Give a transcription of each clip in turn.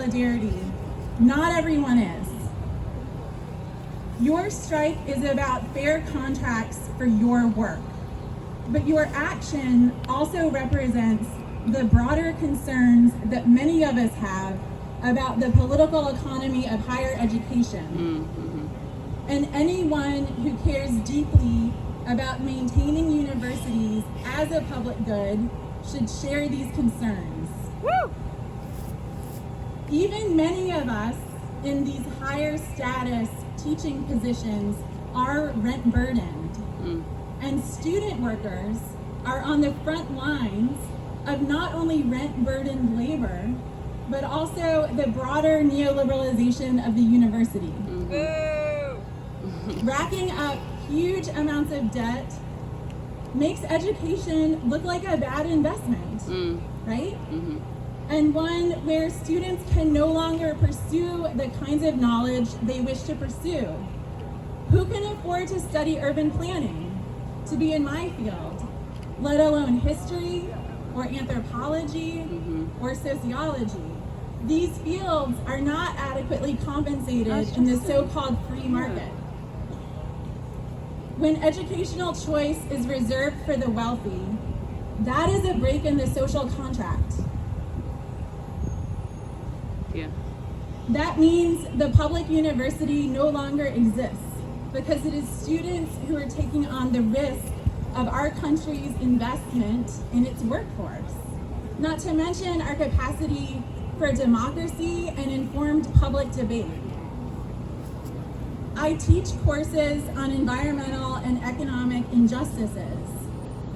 solidarity. Not everyone is. Your strike is about fair contracts for your work, but your action also represents the broader concerns that many of us have about the political economy of higher education. And anyone who cares deeply about maintaining universities as a public good should share these concerns. Woo! Even many of us in these higher status teaching positions are rent burdened. And student workers are on the front lines of not only rent burdened labor, but also the broader neoliberalization of the university. Racking up huge amounts of debt makes education look like a bad investment, right? And one where students can no longer pursue the kinds of knowledge they wish to pursue. Who can afford to study urban planning, to be in my field, let alone history or anthropology or sociology? These fields are not adequately compensated in the so-called free market. When educational choice is reserved for the wealthy, that is a break in the social contract. Yeah. That means the public university no longer exists because it is students who are taking on the risk of our country's investment in its workforce, not to mention our capacity for democracy and informed public debate. I teach courses on environmental and economic injustices.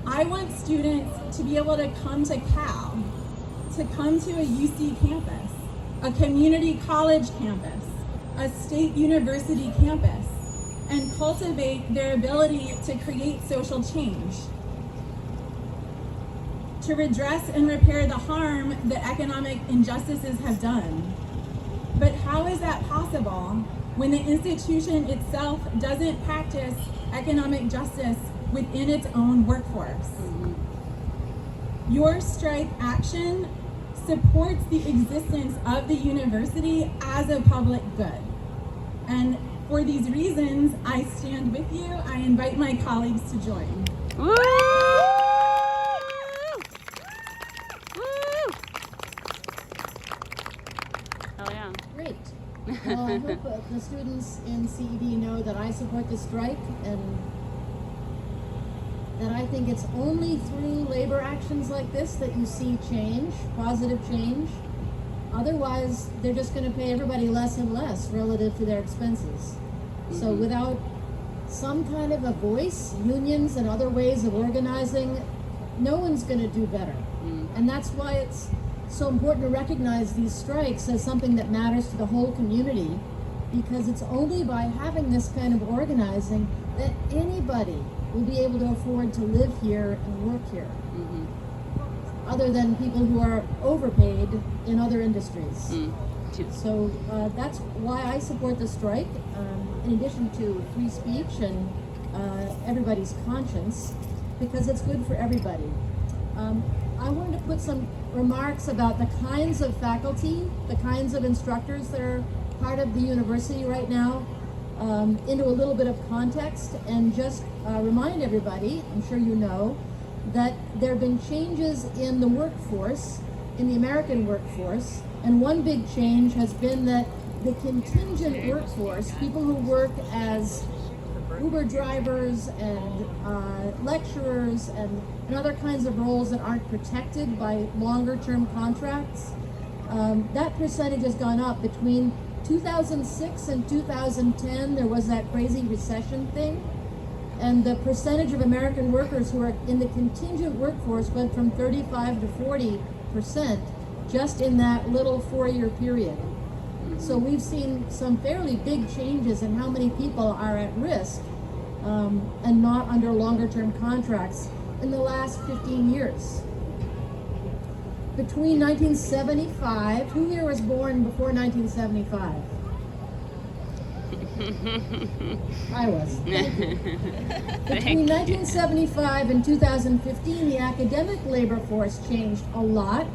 I want students to be able to come to Cal, to come to a UC campus, a community college campus, a state university campus, and cultivate their ability to create social change, to redress and repair the harm that economic injustices have done. But how is that possible when the institution itself doesn't practice economic justice within its own workforce? Your strike action supports the existence of the university as a public good. And for these reasons, I stand with you. I invite my colleagues to join. Woo! Woo! Hell yeah. Great. Well, I hope the students in CED know that I support the strike and that I think it's only through labor actions like this that you see change, positive change. Otherwise, they're just going to pay everybody less and less relative to their expenses. So without some kind of a voice, unions and other ways of organizing, no one's going to do better. And that's why it's so important to recognize these strikes as something that matters to the whole community, because it's only by having this kind of organizing that anybody will be able to afford to live here and work here, other than people who are overpaid in other industries. So that's why I support the strike, in addition to free speech and everybody's conscience, because it's good for everybody. I wanted to put some remarks about the kinds of faculty, the kinds of instructors that are part of the university right now, into a little bit of context, and just remind everybody, I'm sure you know, that there have been changes in the workforce, in the American workforce, and one big change has been that the contingent workforce, people who work as Uber drivers and lecturers and other kinds of roles that aren't protected by longer term contracts, that percentage has gone up. Between 2006 and 2010, there was that crazy recession thing, and the percentage of American workers who are in the contingent workforce went from 35 to 40% just in that little 4-year period. So we've seen some fairly big changes in how many people are at risk and not under longer term contracts in the last 15 years. Between 1975, who here was born before 1975? I was. Thank you. Between 1975 and 2015, the academic labor force changed a lot.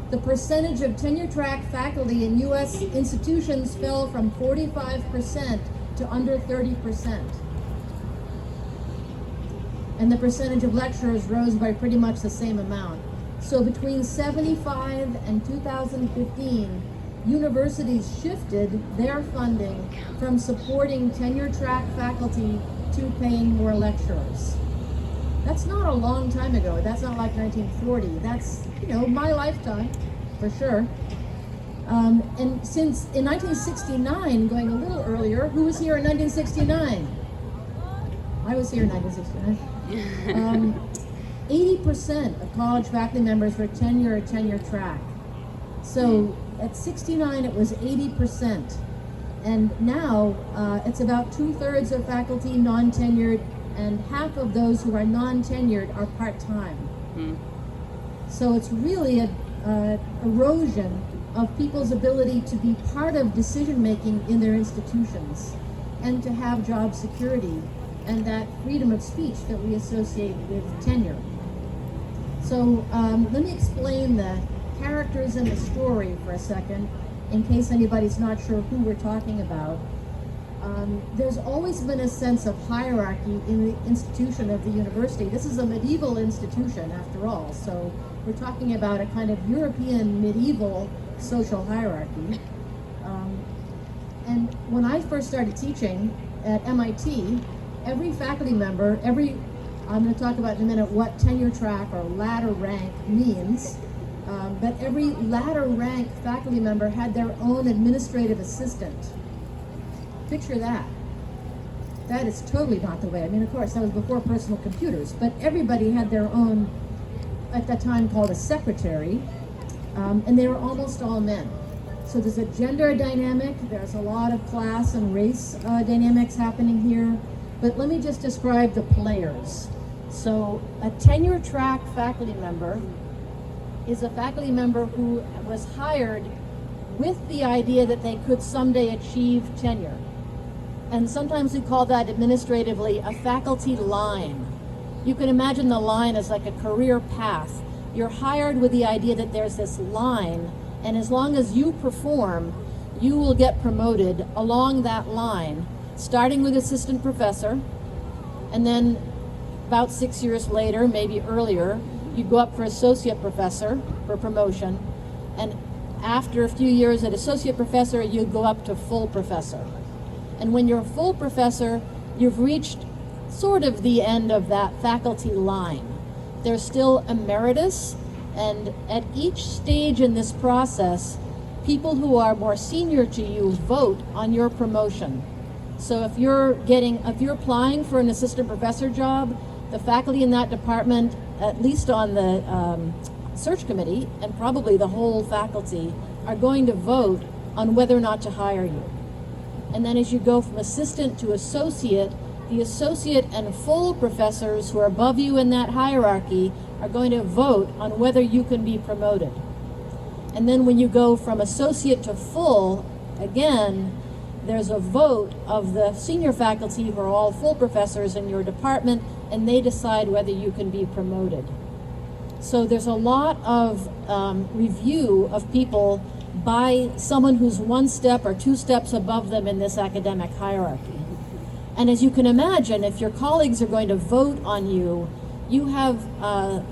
the percentage of tenure-track faculty in U.S. institutions fell from 45% to under 30%. And the percentage of lecturers rose by pretty much the same amount. So between 75 and 2015, universities shifted their funding from supporting tenure-track faculty to paying more lecturers. That's not a long time ago. That's not like 1940. That's, my lifetime, for sure. And since in 1969, going a little earlier, who was here in 1969? I was here in 1969. 80% of college faculty members were tenure or tenure track. So at 69, it was 80%. And now it's about 2/3 of faculty non-tenured, and half of those who are non-tenured are part-time. So it's really a erosion of people's ability to be part of decision-making in their institutions and to have job security and that freedom of speech that we associate with tenure. So let me explain the characters in the story for a second, in case anybody's not sure who we're talking about. There's always been a sense of hierarchy in the institution of the university. This is a medieval institution, after all, so we're talking about a kind of European medieval social hierarchy. And when I first started teaching at MIT, every faculty member, I'm going to talk about in a minute what tenure track or ladder rank means, but every ladder rank faculty member had their own administrative assistant. Picture that. That is totally not the way. I mean, of course, that was before personal computers, but everybody had their own, at that time called a secretary, and they were almost all men. So there's a gender dynamic, there's a lot of class and race dynamics happening here, but let me just describe the players. So a tenure track faculty member is a faculty member who was hired with the idea that they could someday achieve tenure. And sometimes we call that administratively a faculty line. You can imagine the line as like a career path. You're hired with the idea that there's this line, and as long as you perform, you will get promoted along that line, starting with assistant professor, and then about 6 years later, maybe earlier, you go up for associate professor for promotion, and after a few years at associate professor, you go up to full professor. And when you're a full professor, you've reached sort of the end of that faculty line. There's still emeritus, and at each stage in this process, people who are more senior to you vote on your promotion. So if you're applying for an assistant professor job, the faculty in that department, at least on the search committee, and probably the whole faculty, are going to vote on whether or not to hire you. And then as you go from assistant to associate, the associate and full professors who are above you in that hierarchy are going to vote on whether you can be promoted. And then when you go from associate to full, again, there's a vote of the senior faculty who are all full professors in your department, and they decide whether you can be promoted. So there's a lot of review of people by someone who's one step or two steps above them in this academic hierarchy. And as you can imagine, if your colleagues are going to vote on you, you have an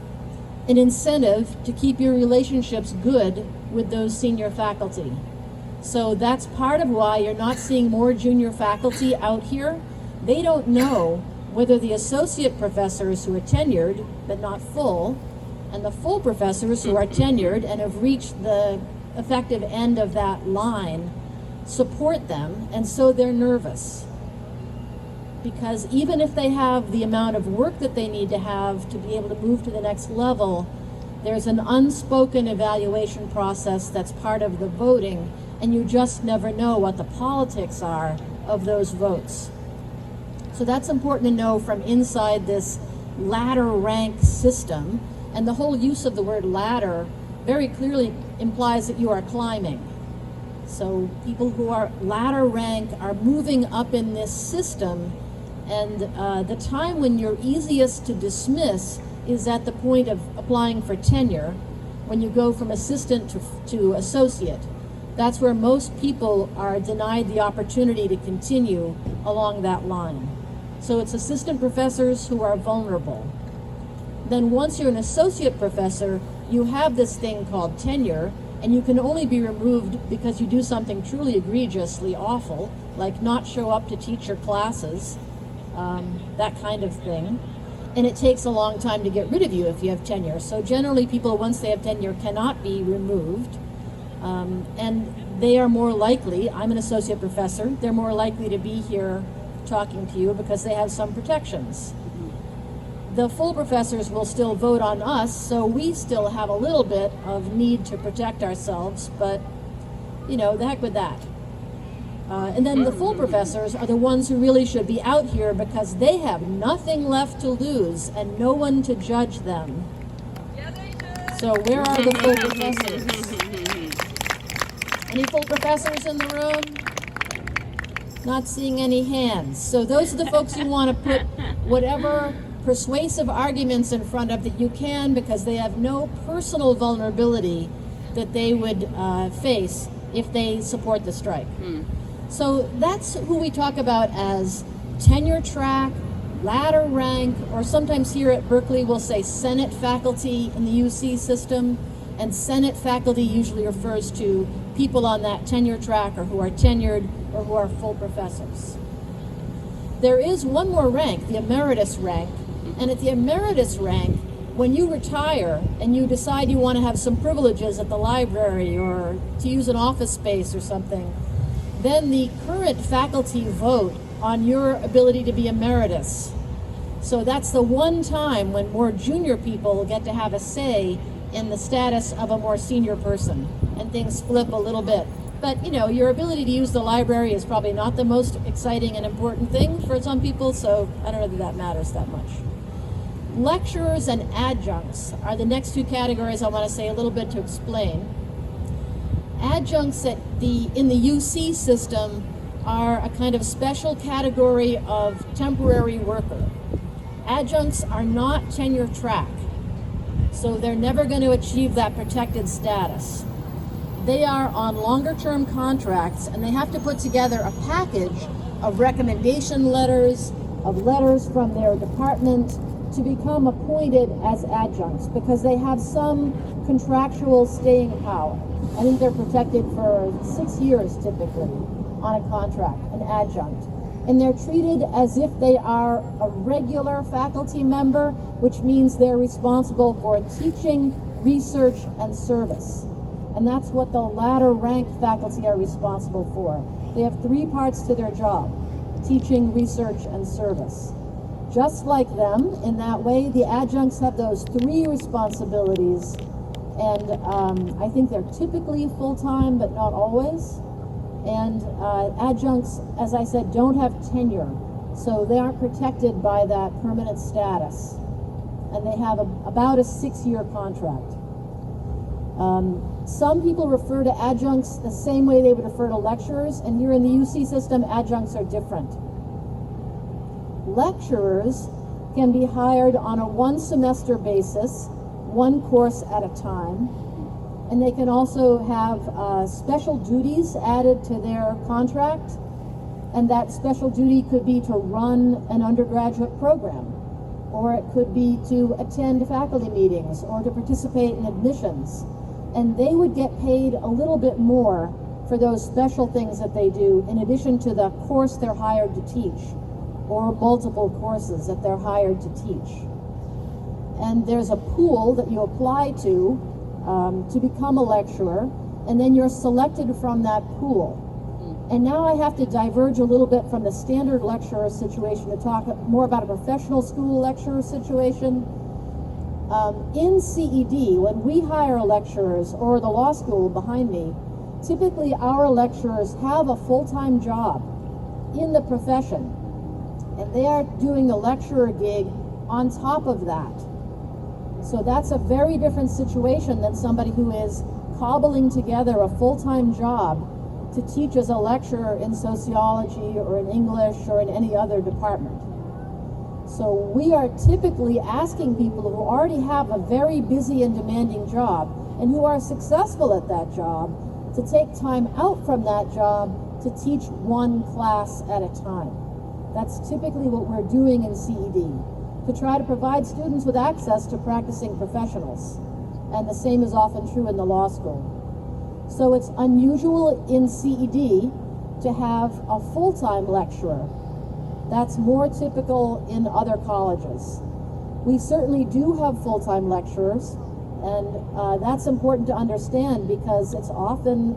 incentive to keep your relationships good with those senior faculty. So that's part of why you're not seeing more junior faculty out here. They don't know whether the associate professors who are tenured but not full, and the full professors who are tenured and have reached the effective end of that line support them, and so they're nervous. Because even if they have the amount of work that they need to have to be able to move to the next level, there's an unspoken evaluation process that's part of the voting, and you just never know what the politics are of those votes. So that's important to know from inside this ladder rank system, and the whole use of the word ladder very clearly implies that you are climbing. So people who are ladder rank are moving up in this system, and the time when you're easiest to dismiss is at the point of applying for tenure, when you go from assistant to associate. That's where most people are denied the opportunity to continue along that line. So it's assistant professors who are vulnerable. Then once you're an associate professor, you have this thing called tenure, and you can only be removed because you do something truly egregiously awful, like not show up to teach your classes, that kind of thing. And it takes a long time to get rid of you if you have tenure. So generally people, once they have tenure, cannot be removed. And they are more likely, I'm an associate professor, they're more likely to be here talking to you because they have some protections. The full professors will still vote on us, so we still have a little bit of need to protect ourselves, but you know, the heck with that. And then the full professors are the ones who really should be out here because they have nothing left to lose and no one to judge them. Yeah, they do. So where are the full professors? Any full professors in the room? Not seeing any hands. So those are the folks you want to put whatever persuasive arguments in front of that you can, because they have no personal vulnerability that they would face if they support the strike. So that's who we talk about as tenure track, ladder rank, or sometimes here at Berkeley we'll say Senate faculty in the UC system, and Senate faculty usually refers to people on that tenure track or who are tenured or who are full professors. There is one more rank, the emeritus rank, and at the emeritus rank, when you retire and you decide you want to have some privileges at the library or to use an office space or something, then the current faculty vote on your ability to be emeritus. So that's the one time when more junior people get to have a say in the status of a more senior person, and things flip a little bit. But you know, your ability to use the library is probably not the most exciting and important thing for some people, so I don't know that that matters that much. Lecturers and adjuncts are the next two categories I want to say a little bit to explain. Adjuncts in the UC system are a kind of special category of temporary worker. Adjuncts are not tenure track, so they're never going to achieve that protected status. They are on longer term contracts, and they have to put together a package of recommendation letters, of letters from their department to become appointed as adjuncts, because they have some contractual staying power. I think they're protected for 6 years typically on a contract, an adjunct. And they're treated as if they are a regular faculty member, which means they're responsible for teaching, research, and service. And that's what the latter rank faculty are responsible for. They have 3 parts to their job: teaching, research, and service. Just like them, in that way, the adjuncts have those 3 responsibilities, and I think they're typically full-time, but not always. And adjuncts, as I said, don't have tenure, so they aren't protected by that permanent status, and they have about a 6-year contract. Some people refer to adjuncts the same way they would refer to lecturers, and here in the UC system, adjuncts are different. Lecturers can be hired on a 1-semester basis, 1 course at a time, and they can also have special duties added to their contract, and that special duty could be to run an undergraduate program, or it could be to attend faculty meetings or to participate in admissions, and they would get paid a little bit more for those special things that they do in addition to the course they're hired to teach, or multiple courses that they're hired to teach. And there's a pool that you apply to become a lecturer, and then you're selected from that pool. And now I have to diverge a little bit from the standard lecturer situation to talk more about a professional school lecturer situation. In CED, when we hire lecturers, or the law school behind me, typically our lecturers have a full-time job in the profession, and they are doing the lecturer gig on top of that. So that's a very different situation than somebody who is cobbling together a full-time job to teach as a lecturer in sociology or in English or in any other department. So we are typically asking people who already have a very busy and demanding job and who are successful at that job to take time out from that job to teach one class at a time. That's typically what we're doing in CED, to try to provide students with access to practicing professionals. And the same is often true in the law school. So it's unusual in CED to have a full-time lecturer. That's more typical in other colleges. We certainly do have full-time lecturers, and that's important to understand because it's often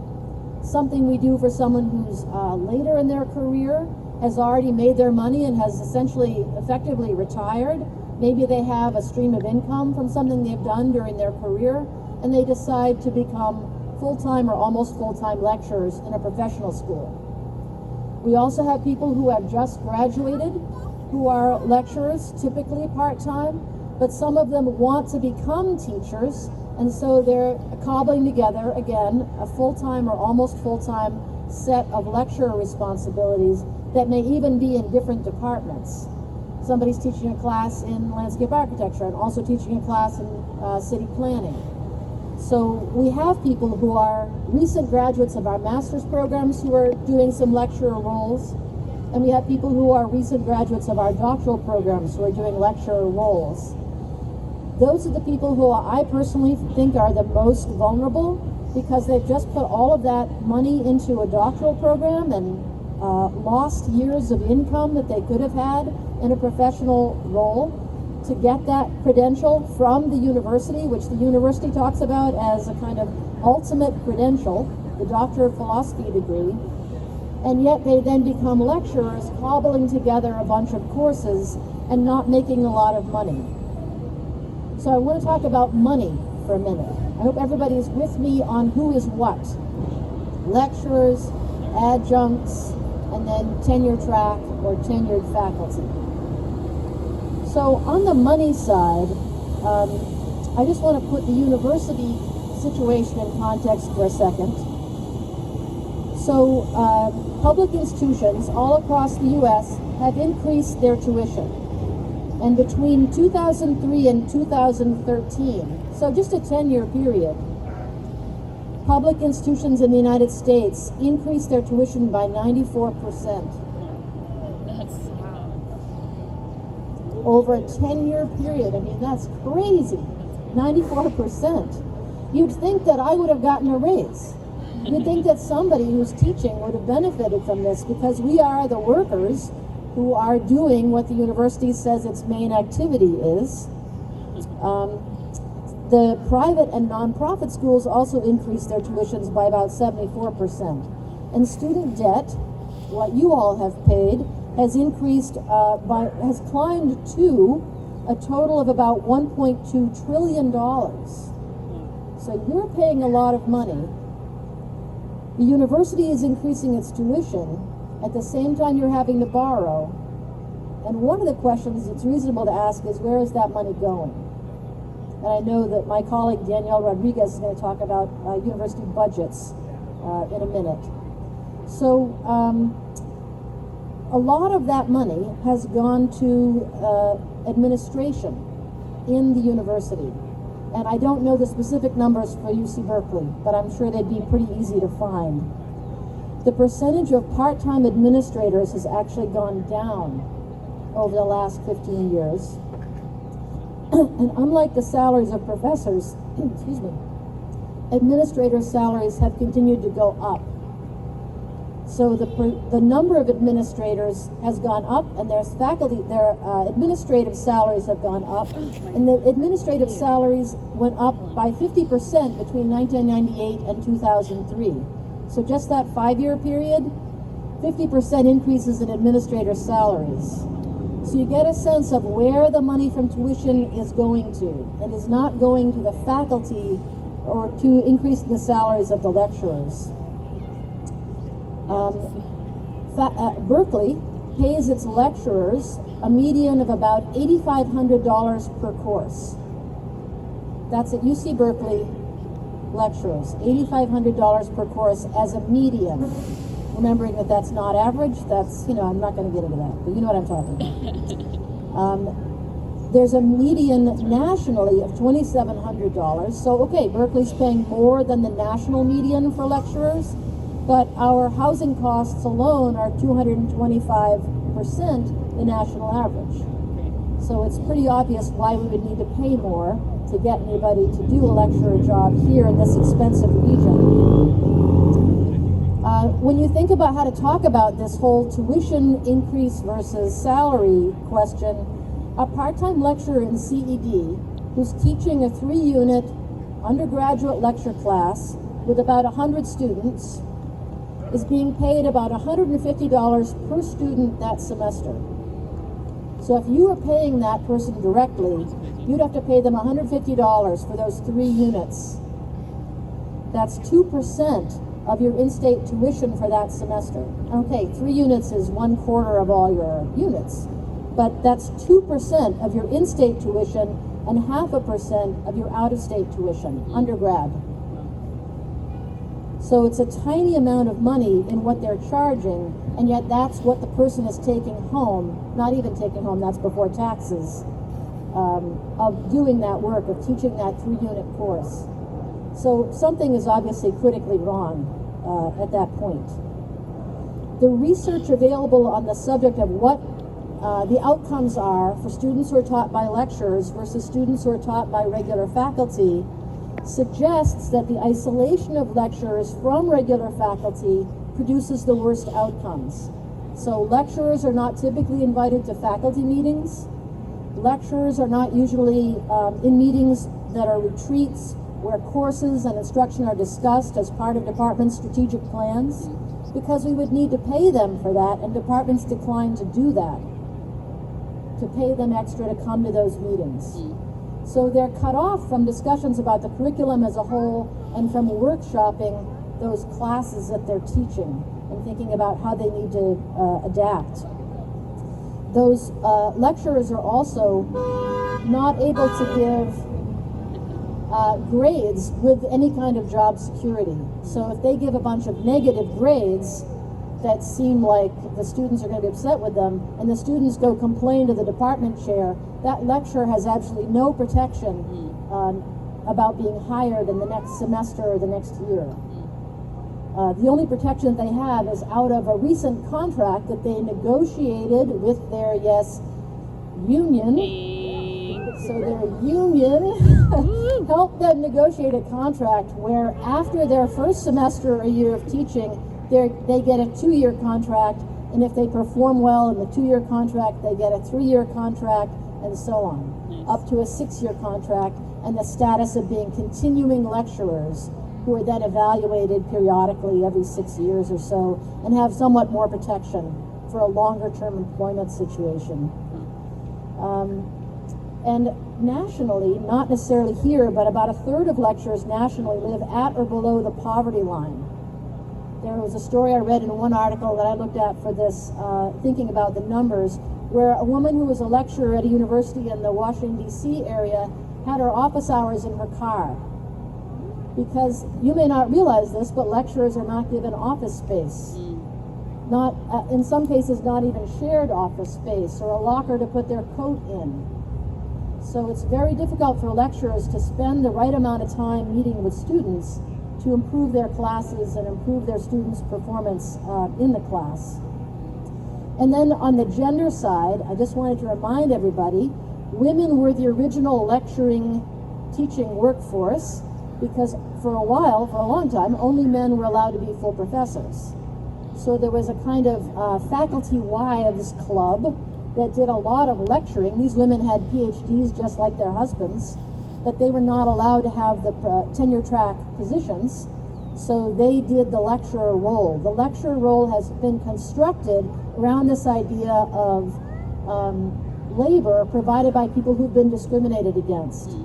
something we do for someone who's later in their career, has already made their money and has essentially effectively retired. Maybe they have a stream of income from something they've done during their career, and they decide to become full-time or almost full-time lecturers in a professional school. We also have people who have just graduated, who are lecturers, typically part-time, but some of them want to become teachers, and so they're cobbling together, again, a full-time or almost full-time set of lecturer responsibilities that may even be in different departments. Somebody's teaching a class in landscape architecture and also teaching a class in city planning. So we have people who are recent graduates of our master's programs who are doing some lecturer roles, and we have people who are recent graduates of our doctoral programs who are doing lecturer roles. Those are the people who I personally think are the most vulnerable because they've just put all of that money into a doctoral program and lost years of income that they could have had in a professional role to get that credential from the university, which the university talks about as a kind of ultimate credential, the Doctor of Philosophy degree, and yet they then become lecturers cobbling together a bunch of courses and not making a lot of money. So I want to talk about money for a minute. I hope everybody's with me on who is what. Lecturers, adjuncts, and then tenure track or tenured faculty. So on the money side, I just want to put the university situation in context for a second. So public institutions all across the U.S. have increased their tuition. And between 2003 and 2013, so just a 10-year period, public institutions in the United States increased their tuition by 94%. Over a 10-year period. I mean, that's crazy. 94%. You'd think that I would have gotten a raise. You'd think that somebody who's teaching would have benefited from this because we are the workers who are doing what the university says its main activity is. The private and nonprofit schools also increased their tuitions by about 74%. And student debt, what you all have paid, has increased has climbed to a total of about $1.2 trillion. So you're paying a lot of money. The university is increasing its tuition. At the same time, you're having to borrow. And one of the questions it's reasonable to ask is, where is that money going? And I know that my colleague Danielle Rodriguez is going to talk about university budgets in a minute. So a lot of that money has gone to administration in the university. And I don't know the specific numbers for UC Berkeley, but I'm sure they'd be pretty easy to find. The percentage of part-time administrators has actually gone down over the last 15 years. And unlike the salaries of professors, excuse me, administrators' salaries have continued to go up. So the number of administrators has gone up, and their administrative salaries have gone up, and the administrative salaries went up by 50% between 1998 and 2003. So just that 5-year period, 50% increases in administrator salaries. So you get a sense of where the money from tuition is going to. It is not going to the faculty or to increase the salaries of the lecturers. Berkeley pays its lecturers a median of about $8,500 per course. That's at UC Berkeley lecturers, $8,500 per course as a median. Remembering that that's not average, that's, I'm not going to get into that, but you know what I'm talking about. There's a median nationally of $2,700. So, okay, Berkeley's paying more than the national median for lecturers, but our housing costs alone are 225% the national average. So it's pretty obvious why we would need to pay more to get anybody to do a lecturer job here in this expensive region. When you think about how to talk about this whole tuition increase versus salary question, a part-time lecturer in CED who's teaching a 3-unit undergraduate lecture class with about 100 students is being paid about $150 per student that semester. So if you were paying that person directly, you'd have to pay them $150 for those 3 units. That's 2% of your in-state tuition for that semester. Okay, 3 units is 1/4 of all your units, but that's 2% of your in-state tuition and 0.5% of your out-of-state tuition, undergrad. So it's a tiny amount of money in what they're charging, and yet that's what the person is taking home, not even taking home, that's before taxes, of doing that work, of teaching that 3-unit course. So something is obviously critically wrong at that point. The research available on the subject of what the outcomes are for students who are taught by lecturers versus students who are taught by regular faculty suggests that the isolation of lecturers from regular faculty produces the worst outcomes. So lecturers are not typically invited to faculty meetings. Lecturers are not usually in meetings that are retreats where courses and instruction are discussed as part of department strategic plans, because we would need to pay them for that, and departments decline to do that, to pay them extra to come to those meetings. So they're cut off from discussions about the curriculum as a whole and from workshopping those classes that they're teaching and thinking about how they need to adapt. Those lecturers are also not able to give grades with any kind of job security. So if they give a bunch of negative grades that seem like the students are going to be upset with them, and the students go complain to the department chair, that lecturer has absolutely no protection about being hired in the next semester or the next year. The only protection that they have is out of a recent contract that they negotiated with their, union. So their union helped them negotiate a contract where after their first semester or year of teaching, they get a 2-year contract, and if they perform well in the 2-year contract, they get a 3-year contract, and so on, up to a 6-year contract, and the status of being continuing lecturers who are then evaluated periodically every 6 years or so and have somewhat more protection for a longer term employment situation. And nationally, not necessarily here, but about 1/3 of lecturers nationally live at or below the poverty line. There was a story I read in one article that I looked at for this, thinking about the numbers, where a woman who was a lecturer at a university in the Washington, D.C. area had her office hours in her car. Because you may not realize this, but lecturers are not given office space. Not, in some cases, not even shared office space or a locker to put their coat in. So it's very difficult for lecturers to spend the right amount of time meeting with students to improve their classes and improve their students' performance in the class. And then on the gender side, I just wanted to remind everybody, women were the original lecturing, teaching workforce, because for a while, for a long time, only men were allowed to be full professors. So there was a kind of faculty wives club that did a lot of lecturing. These women had PhDs just like their husbands, but they were not allowed to have the tenure track positions, so they did the lecturer role. The lecturer role has been constructed around this idea of labor provided by people who've been discriminated against.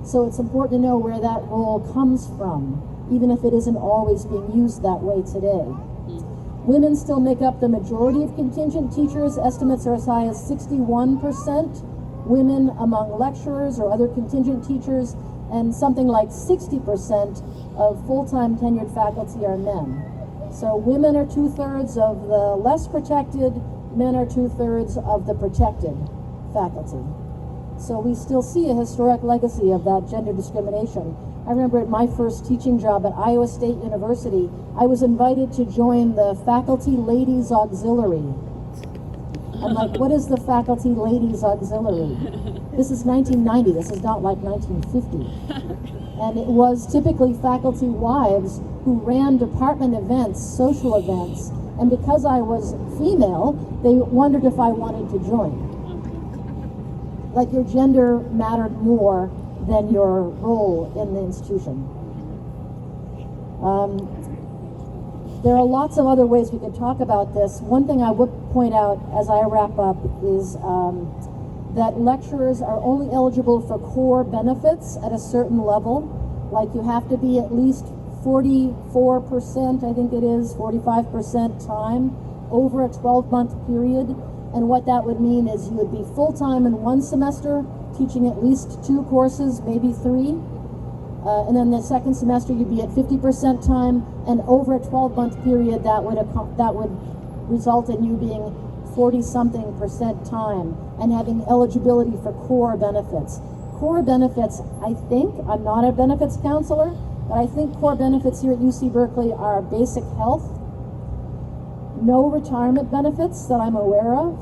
So it's important to know where that role comes from, even if it isn't always being used that way today. Women still make up the majority of contingent teachers. Estimates are as high as 61% women among lecturers or other contingent teachers, and something like 60% of full-time tenured faculty are men. So women are 2/3 of the less protected, men are 2/3 of the protected faculty. So we still see a historic legacy of that gender discrimination. I remember at my first teaching job at Iowa State University, I was invited to join the Faculty Ladies Auxiliary. I'm like, what is the Faculty Ladies Auxiliary? This is 1990, this is not like 1950. And it was typically faculty wives who ran department events, social events, and because I was female, they wondered if I wanted to join. Like your gender mattered more than your role in the institution. There are lots of other ways we could talk about this. One thing I would point out as I wrap up is that lecturers are only eligible for core benefits at a certain level. Like you have to be at least 44%, I think it is, 45% time over a 12-month period. And what that would mean is you would be full-time in one semester, teaching at least 2 courses, maybe 3. And then the second semester you'd be at 50% time, and over a 12-month period that would result in you being 40-something% time and having eligibility for core benefits. Core benefits, I think, I'm not a benefits counselor, but I think core benefits here at UC Berkeley are basic health, no retirement benefits that I'm aware of,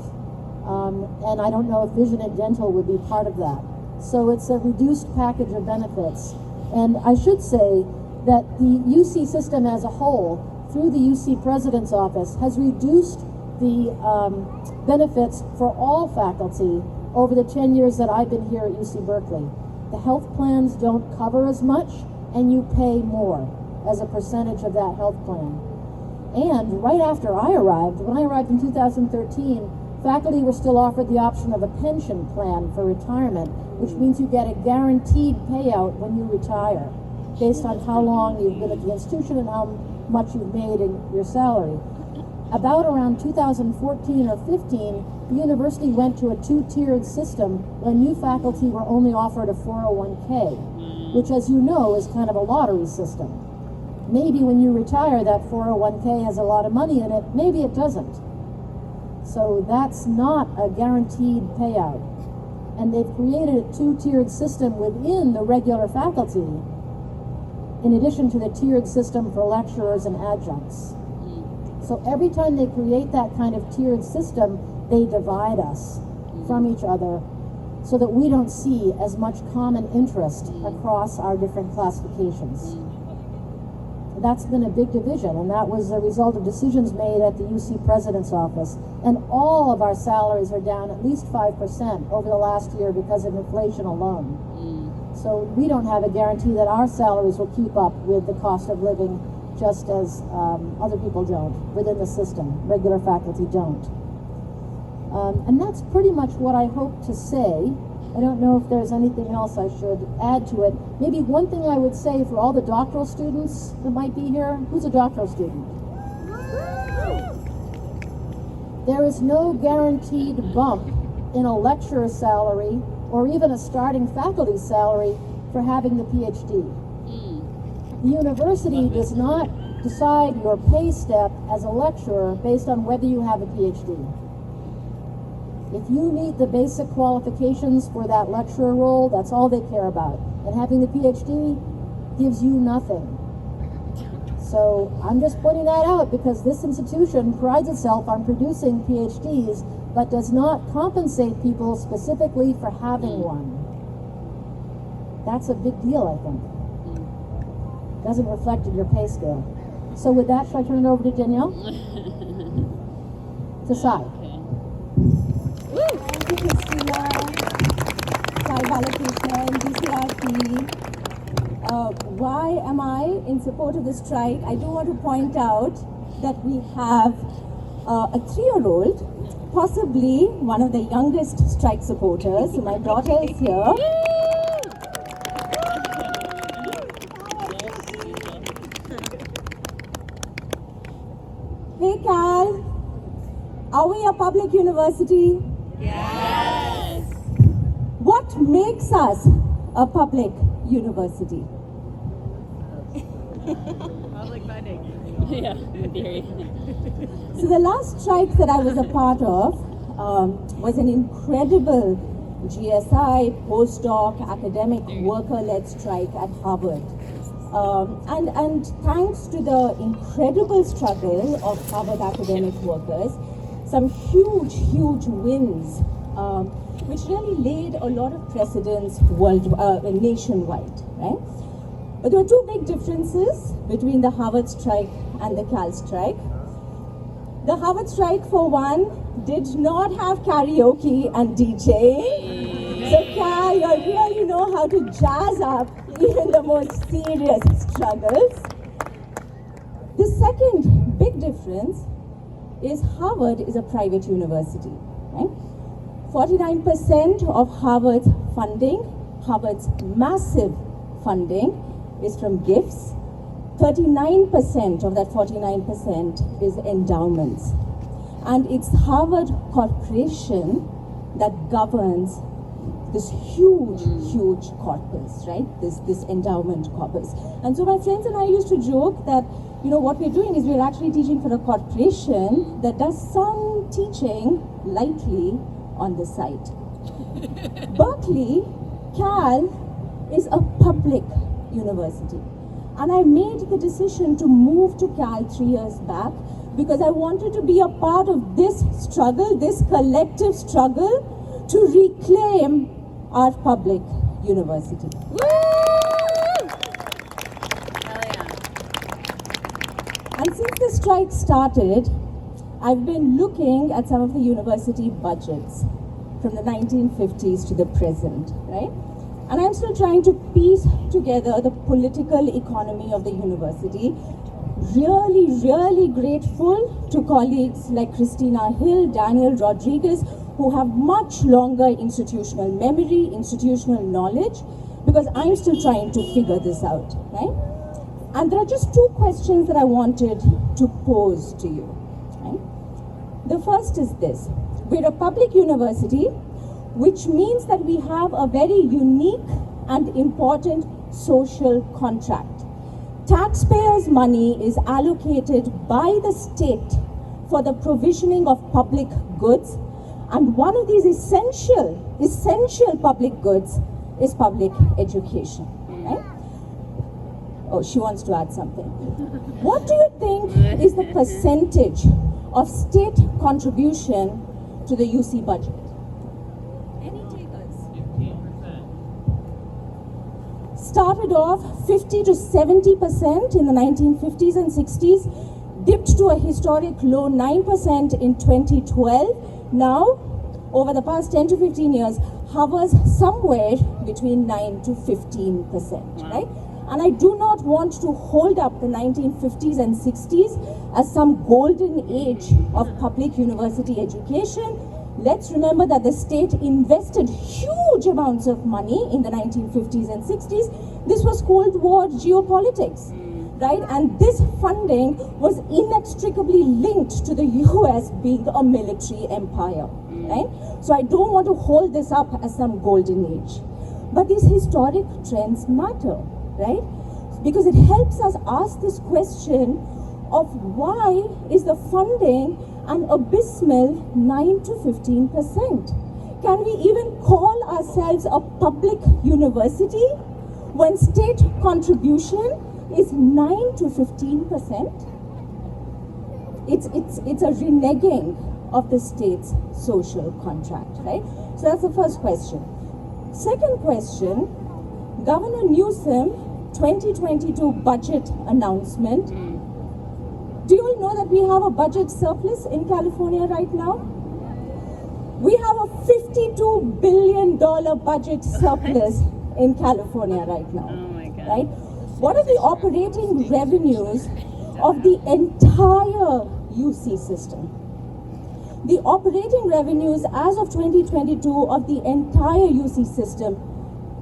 and I don't know if vision and dental would be part of that. So it's a reduced package of benefits. And I should say that the UC system as a whole, through the UC President's Office, has reduced the benefits for all faculty over the 10 years that I've been here at UC Berkeley. The health plans don't cover as much, and you pay more as a percentage of that health plan. And right after I arrived, when I arrived in 2013, faculty were still offered the option of a pension plan for retirement, which means you get a guaranteed payout when you retire, based on how long you've been at the institution and how much you've made in your salary. About around 2014 or 15, the university went to a 2-tiered system when new faculty were only offered a 401k, which, as you know, is kind of a lottery system. Maybe when you retire, that 401k has a lot of money in it, maybe it doesn't. So that's not a guaranteed payout. And they've created a 2-tiered system within the regular faculty, in addition to the tiered system for lecturers and adjuncts. So every time they create that kind of tiered system, they divide us from each other so that we don't see as much common interest across our different classifications. That's been a big division, and that was a result of decisions made at the UC President's Office. And all of our salaries are down at least 5% over the last year because of inflation alone. So we don't have a guarantee that our salaries will keep up with the cost of living, just as other people don't within the system. Regular faculty don't. And that's pretty much what I hope to say. I don't know if there's anything else I should add to it. Maybe one thing I would say for all the doctoral students that might be here. Who's a doctoral student? There is no guaranteed bump in a lecturer's salary or even a starting faculty salary for having the PhD. The university does not decide your pay step as a lecturer based on whether you have a PhD. If you meet the basic qualifications for that lecturer role, that's all they care about. And having the PhD gives you nothing. So I'm just pointing that out because this institution prides itself on producing PhDs, but does not compensate people specifically for having one. That's a big deal, I think. Doesn't reflect in your pay scale. So with that, should I turn it over to Danielle? To Sai. Thank you, Kristina, Sai Balakrishnan, GCRP. Why am I in support of the strike? I do want to point out that we have a 3-year-old, possibly one of the youngest strike supporters. So my daughter is here. Hey Cal, are we a public university? Yes. What makes us a public university? Public funding. Yeah, in theory. So the last strike that I was a part of was an incredible GSI, postdoc, academic worker-led strike at Harvard. And thanks to the incredible struggle of Harvard academic workers, some huge wins, which really laid a lot of precedents nationwide, right? But there were two big differences between the Harvard strike and the Cal strike. The Harvard strike, for one, did not have karaoke and DJing. So Cal, you really know how to jazz up even the most serious struggles. The second big difference is Harvard is a private university, right? 49% of Harvard's funding, Harvard's massive funding, is from gifts. 39% of that 49% is endowments. And it's Harvard Corporation that governs this huge corpus, right? This endowment corpus. And so my friends and I used to joke that, what we're doing is we're actually teaching for a corporation that does some teaching lightly on the side. Berkeley, Cal, is a public university. And I made the decision to move to Cal 3 years back because I wanted to be a part of this struggle, this collective struggle to reclaim our public university. And since the strike started, I've been looking at some of the university budgets from the 1950s to the present, right? And I'm still trying to piece together the political economy of the university. Really grateful to colleagues like Kristina Hill, Daniel Rodriguez, who have much longer institutional memory, institutional knowledge, because I'm still trying to figure this out, right? And there are just two questions that I wanted to pose to you, right? The first is this: we're a public university, which means that we have a very unique and important social contract. Taxpayers' money is allocated by the state for the provisioning of public goods, and one of these essential public goods is public education, right? Oh, she wants to add something. What do you think is the percentage of state contribution to the UC budget? Started off 50 to 70% in the 1950s and 60s, dipped to a historic low 9% in 2012. Now, over the past 10 to 15 years, hovers somewhere between 9 to 15%, right? And I do not want to hold up the 1950s and 60s as some golden age of public university education. Let's remember that the state invested huge amounts of money in the 1950s and 60s. This was Cold War geopolitics, right? And this funding was inextricably linked to the US being a military empire, right? So I don't want to hold this up as some golden age. But these historic trends matter, right? Because it helps us ask this question of why is the funding an abysmal 9 to 15%? Can we even call ourselves a public university when state contribution is 9 to 15%? It's a reneging of the state's social contract, right? So that's the first question. Second question, Governor Newsom 2022 budget announcement. Do you all know that we have a budget surplus in California right now? We have a $52 billion budget surplus in California right now. Oh my God. Right? What are the operating revenues of the entire UC system? The operating revenues as of 2022 of the entire UC system,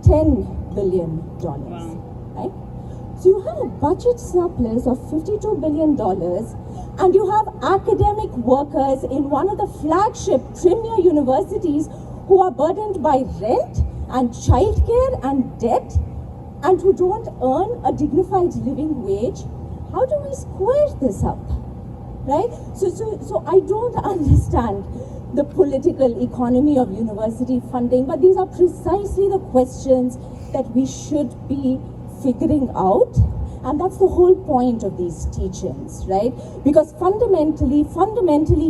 $10 billion. Wow. Right? So you have a budget surplus of $52 billion, and you have academic workers in one of the flagship premier universities who are burdened by rent and childcare and debt, and who don't earn a dignified living wage. How do we square this up? Right? So I don't understand the political economy of university funding, but these are precisely the questions that we should be figuring out. And that's the whole point of these teachings, right? Because fundamentally,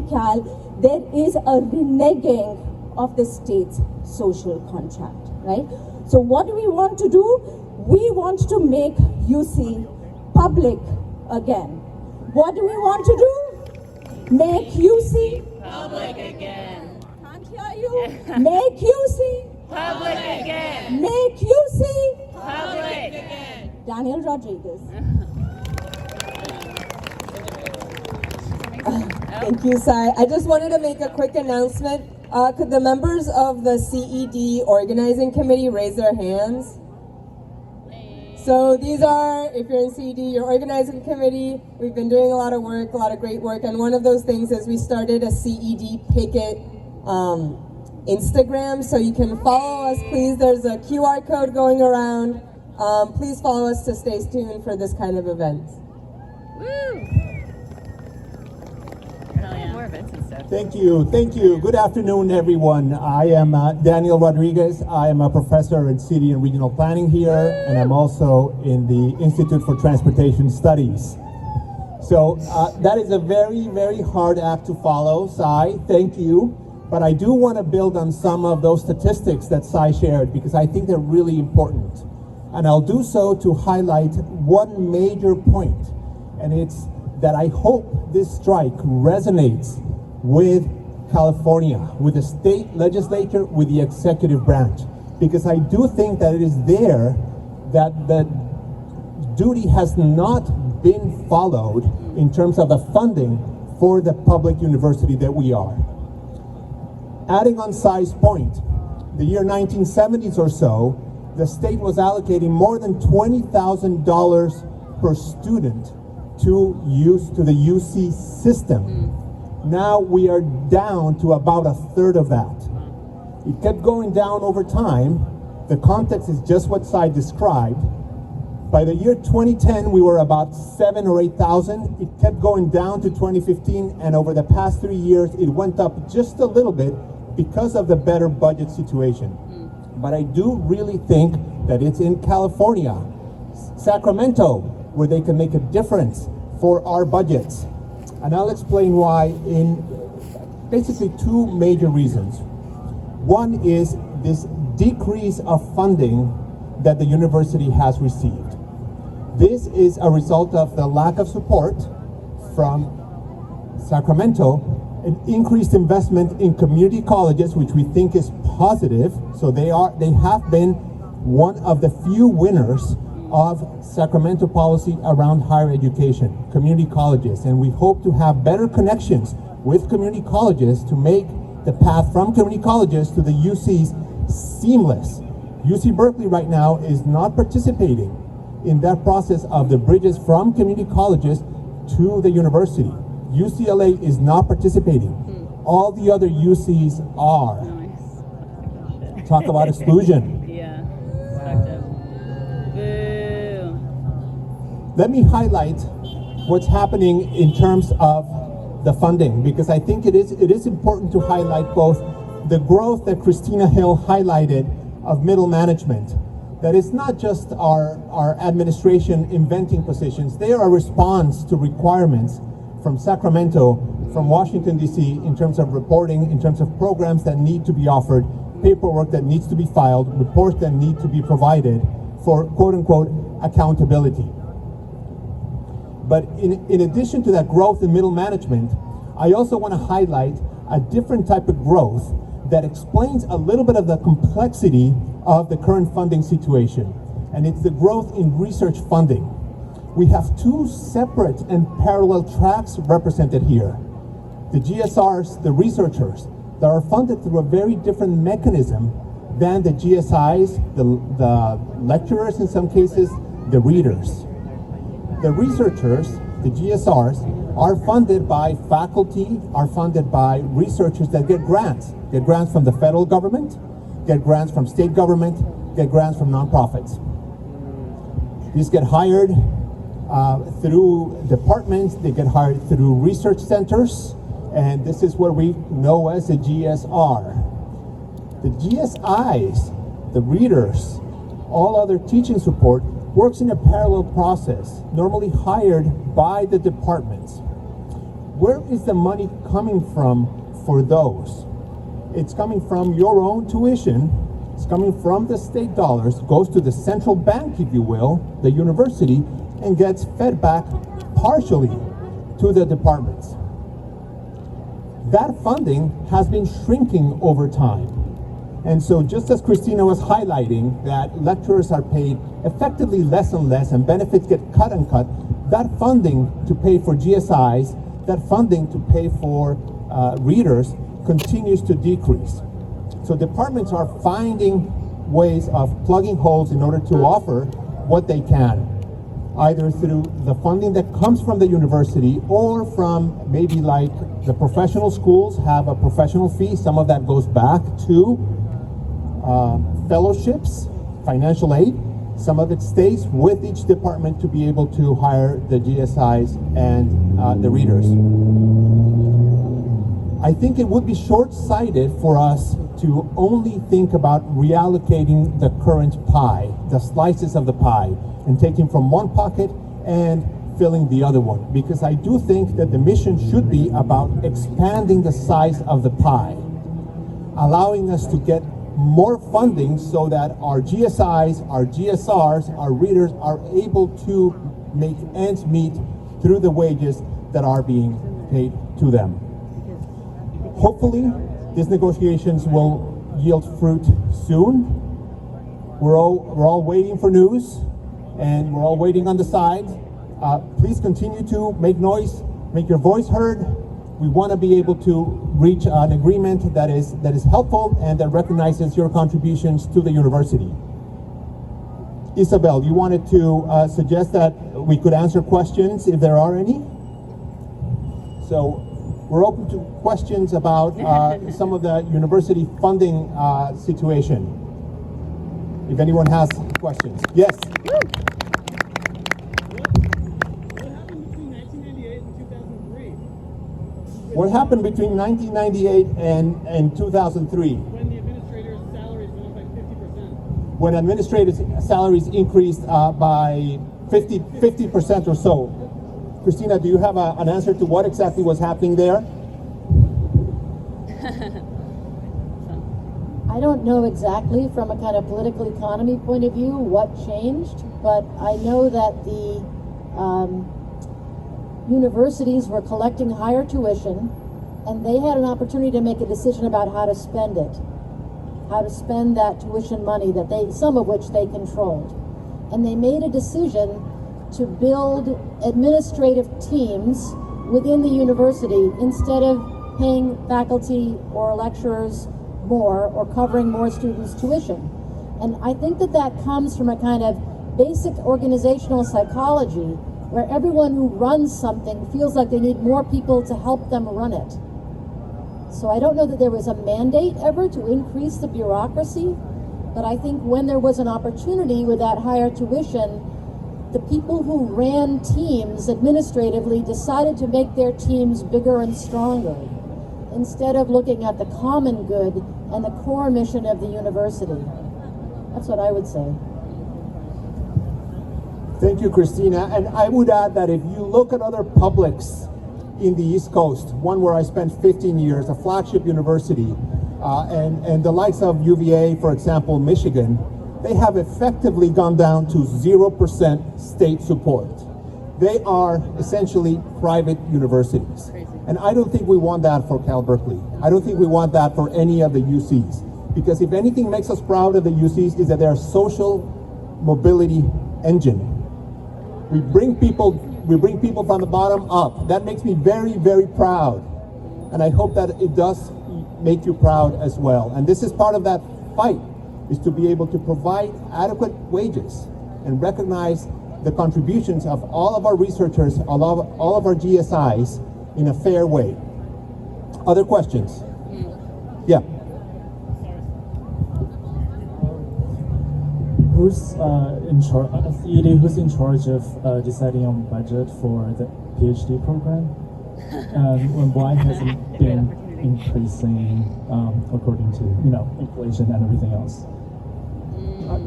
Cal, there is a reneging of the state's social contract, right? So what do we want to do? We want to make UC public again. What do we want to do? Make UC Public again. can't hear you. Make UC Public again. make UC Public again. Daniel Rodriguez. Thank you, Sai. I just wanted to make a quick announcement. Could the members of the CED organizing committee raise their hands? So these are, if you're in CED, your organizing committee. We've been doing a lot of work, a lot of great work, and one of those things is we started a CED Picket Instagram, so you can follow us, please. There's a QR code going around. Please follow us to stay tuned for this kind of event. More events and stuff. Thank you. Good afternoon, everyone. I am Daniel Rodriguez. I am a professor in city and regional planning here, and I'm also in the Institute for Transportation Studies. So that is a very, very hard act to follow, Sai. Thank you. But I do want to build on some of those statistics that Sai shared because I think they're really important. And I'll do so to highlight one major point, and it's that I hope this strike resonates with California, with the state legislature, with the executive branch, because I do think that it is there that the duty has not been followed in terms of the funding for the public university that we are. Adding on Sai's point, the year 1970s or so, the state was allocating more than $20,000 per student to the UC system. Now we are down to about a third of that. It kept going down over time. The context is just what Sai described. By the year 2010, we were about 7,000 or 8,000. It kept going down to 2015, and over the past 3 years, it went up just a little bit because of the better budget situation. But I do really think that it's in California, Sacramento, where they can make a difference for our budgets. And I'll explain why in basically two major reasons. One is this decrease of funding that the university has received. This is a result of the lack of support from Sacramento, an increased investment in community colleges, which we think is positive. So they have been one of the few winners of Sacramento policy around higher education, community colleges, and we hope to have better connections with community colleges to make the path from community colleges to the UCs seamless. UC Berkeley right now is not participating in that process of the bridges from community colleges to the university. UCLA is not participating. All the other UCs are. Talk about exclusion. Yeah. Fucked up. Boo. Let me highlight what's happening in terms of the funding, because I think it is important to highlight both the growth that Kristina Hill highlighted of middle management. That it's not just our administration inventing positions. They are a response to requirements from Sacramento, from Washington, D.C., in terms of reporting, in terms of programs that need to be offered, paperwork that needs to be filed, reports that need to be provided for quote-unquote accountability. But in addition to that growth in middle management, I also want to highlight a different type of growth that explains a little bit of the complexity of the current funding situation. And it's the growth in research funding. We have two separate and parallel tracks represented here. The GSRs, the researchers, that are funded through a very different mechanism than the GSIs, the lecturers in some cases, the readers. The researchers, the GSRs, are funded by faculty, are funded by researchers that get grants from the federal government, get grants from state government, get grants from nonprofits. These get hired through departments, they get hired through research centers, and this is what we know as the GSR. The GSIs, the readers, all other teaching support works in a parallel process, normally hired by the departments. Where is the money coming from for those? It's coming from your own tuition. It's coming from the state dollars, goes to the central bank, if you will, the university, and gets fed back partially to the departments. That funding has been shrinking over time. And so just as Kristina was highlighting that lecturers are paid effectively less and less and benefits get cut and cut, that funding to pay for GSIs, that funding to pay for readers continues to decrease. So departments are finding ways of plugging holes in order to offer what they can, either through the funding that comes from the university or from maybe like the professional schools have a professional fee. Some of that goes back to fellowships, financial aid. Some of it stays with each department to be able to hire the GSIs and the readers. I think it would be short-sighted for us to only think about reallocating the current pie, the slices of the pie, and taking from one pocket and filling the other one. Because I do think that the mission should be about expanding the size of the pie, allowing us to get more funding so that our GSIs, our GSRs, our readers are able to make ends meet through the wages that are being paid to them. Hopefully, these negotiations will yield fruit soon. We're all waiting for news, and we're all waiting on the side. Please continue to make noise, make your voice heard. We want to be able to reach an agreement that is helpful and that recognizes your contributions to the university. Isabel, you wanted to suggest that we could answer questions if there are any? So we're open to questions about some of the university funding situation. If anyone has questions. Yes? What happened between 1998 and 2003? When the administrators' salaries went up by 50%. When administrators' salaries increased by 50% or so. Kristina, do you have an answer to what exactly was happening there? I don't know exactly from a kind of political economy point of view what changed, but I know that the universities were collecting higher tuition, and they had an opportunity to make a decision about how to spend it, how to spend that tuition money that some of which they controlled. And they made a decision to build administrative teams within the university instead of paying faculty or lecturers more or covering more students' tuition. And I think that comes from a kind of basic organizational psychology where everyone who runs something feels like they need more people to help them run it. So I don't know that there was a mandate ever to increase the bureaucracy, but I think when there was an opportunity with that higher tuition, the people who ran teams administratively decided to make their teams bigger and stronger, instead of looking at the common good and the core mission of the university. That's what I would say. Thank you, Kristina. And I would add that if you look at other publics in the East Coast, one where I spent 15 years, a flagship university, and the likes of UVA, for example, Michigan, they have effectively gone down to 0% state support. They are essentially private universities. And I don't think we want that for Cal Berkeley. I don't think we want that for any of the UCs. Because if anything makes us proud of the UCs is that they're a social mobility engine. We bring people from the bottom up. That makes me very, very proud. And I hope that it does make you proud as well. And this is part of that fight, is to be able to provide adequate wages and recognize the contributions of all of our researchers, all of our GSIs in a fair way. Other questions? Yeah. Who's in charge? CED, who's in charge of deciding on budget for the PhD program? And why hasn't it been increasing according to, inflation and everything else?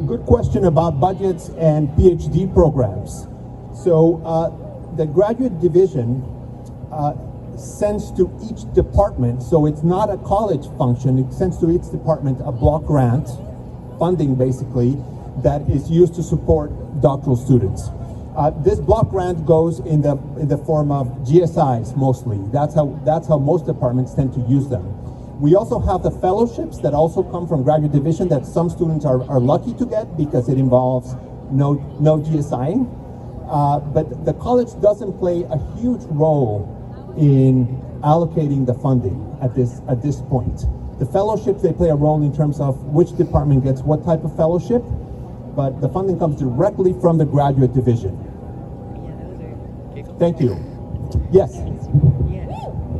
Good question about budgets and PhD programs. So the graduate division sends to each department, so it's not a college function, it sends to each department a block grant, funding basically, that is used to support doctoral students. This block grant goes in the form of GSIs mostly. That's how most departments tend to use them. We also have the fellowships that also come from graduate division that some students are lucky to get because it involves no GSIing. But the college doesn't play a huge role in allocating the funding at this point. The fellowships, they play a role in terms of which department gets what type of fellowship, but the funding comes directly from the graduate division. Thank you. Yes. Yeah.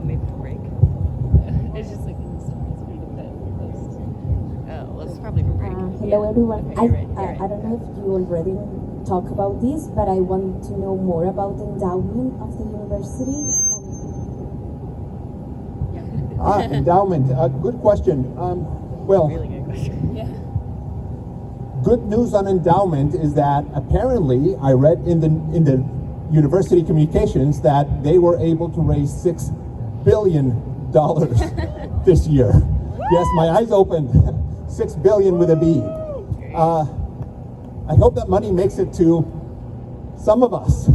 Maybe a break. It's just like in the post. Oh, well, it's probably a break. Hello everyone. Okay, you're right, you're I don't know if you already talk about this, but I want to know more about the endowment of the university. Endowment. Good question. Well, Really good question. Yeah. good news on endowment is that apparently I read in the university communications that they were able to raise $6 billion this year. Yes, my eyes opened. 6 billion with a B. I hope that money makes it to some of us.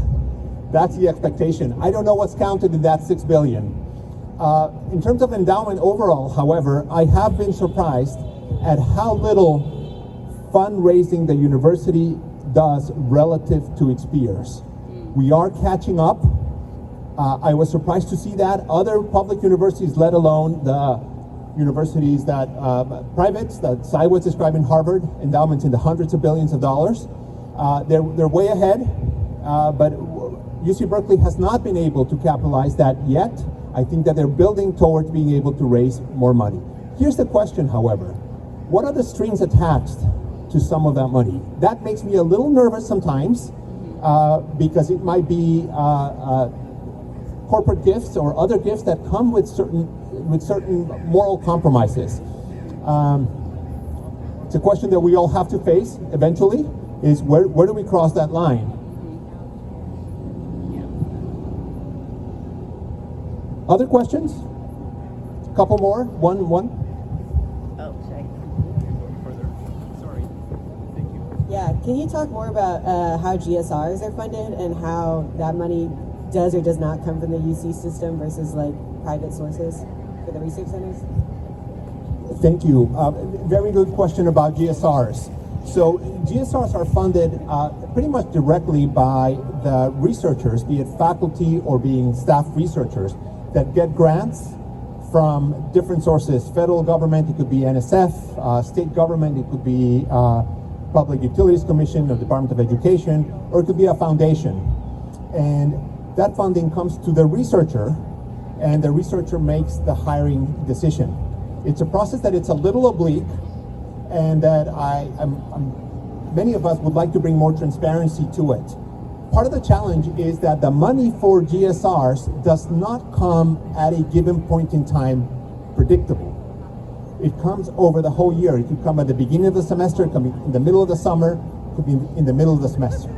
That's the expectation. I don't know what's counted in that 6 billion. In terms of endowment overall, however, I have been surprised at how little fundraising the university does relative to its peers. We are catching up. I was surprised to see that. Other public universities, let alone the universities that, privates, that Cy was describing, Harvard, endowments in the hundreds of billions of dollars. They're way ahead, but UC Berkeley has not been able to capitalize that yet. I think that they're building towards being able to raise more money. Here's the question, however. What are the strings attached to some of that money? That makes me a little nervous sometimes, because it might be corporate gifts or other gifts that come with certain moral compromises. It's a question that we all have to face eventually, is where do we cross that line? Other questions? A couple more? One. Oh, sorry. Yeah, can you talk more about how GSRs are funded and how that money does or does not come from the UC system versus like private sources for the research centers? Thank you. Very good question about GSRs. So GSRs are funded pretty much directly by the researchers, be it faculty or being staff researchers, that get grants from different sources. Federal government, it could be NSF, state government, it could be Public Utilities Commission or Department of Education, or it could be a foundation. And that funding comes to the researcher, and the researcher makes the hiring decision. It's a process that it's a little oblique, and that many of us would like to bring more transparency to it. Part of the challenge is that the money for GSRs does not come at a given point in time predictable. It comes over the whole year. It could come at the beginning of the semester, it could be in the middle of the summer, it could be in the middle of the semester.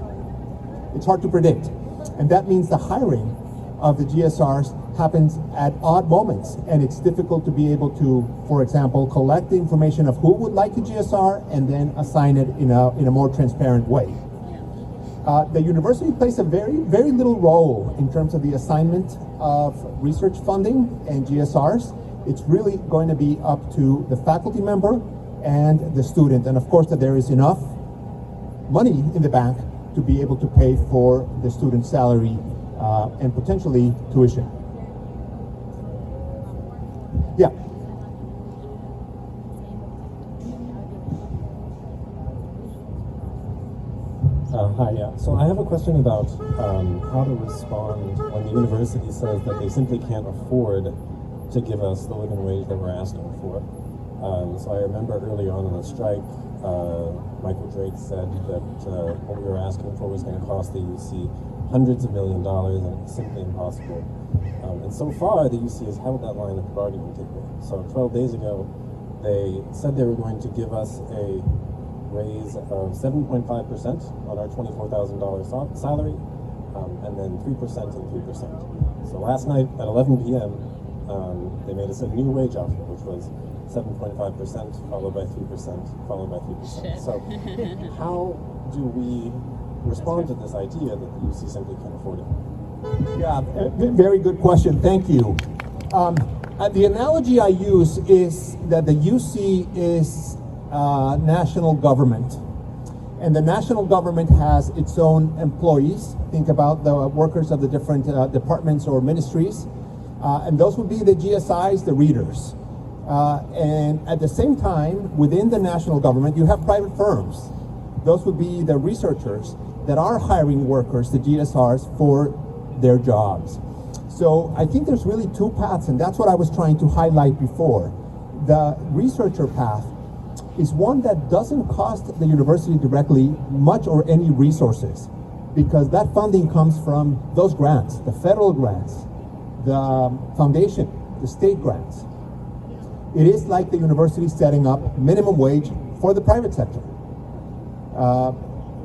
It's hard to predict. And that means the hiring of the GSRs happens at odd moments, and it's difficult to be able to, for example, collect the information of who would like a GSR and then assign it in a more transparent way. The university plays a very little role in terms of the assignment of research funding and GSRs. It's really going to be up to the faculty member and the student, and of course that there is enough money in the bank to be able to pay for the student's salary and potentially tuition. Yeah. Hi, yeah. So I have a question about how to respond when the university says that they simply can't afford to give us the living wage that we're asking for. So I remember early on in the strike, Michael Drake said that what we were asking for was going to cost the UC hundreds of $millions, and it's simply impossible. And so far, the UC has held that line at the bargaining table. So 12 days ago, they said they were going to give us a raise of 7.5% on our $24,000 salary, and then 3% and 3%. So last night at 11 p.m., they made us a new wage offer, which was 7.5% followed by 3%, followed by 3%. So how do we respond to this idea that the UC simply can't afford it? Yeah, very good question. Thank you. The analogy I use is that the UC is national government, and the national government has its own employees. Think about the workers of the different departments or ministries, and those would be the GSIs, the readers. And at the same time, within the national government, you have private firms. Those would be the researchers that are hiring workers, the GSRs, for their jobs. So I think there's really two paths, and that's what I was trying to highlight before. The researcher path is one that doesn't cost the university directly much or any resources, because that funding comes from those grants, the federal grants, the foundation, the state grants. It is like the university setting up minimum wage for the private sector.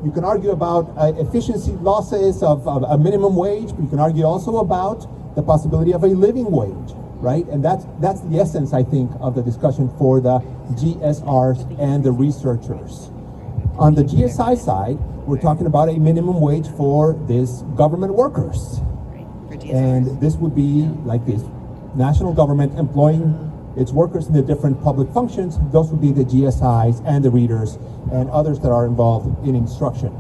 You can argue about efficiency losses of a minimum wage, but you can argue also about the possibility of a living wage, right? And that's the essence, I think, of the discussion for the GSRs and the researchers. On the GSI side, we're talking about a minimum wage for these government workers. And this would be like this national government employing its workers in the different public functions. Those would be the GSIs and the readers and others that are involved in instruction.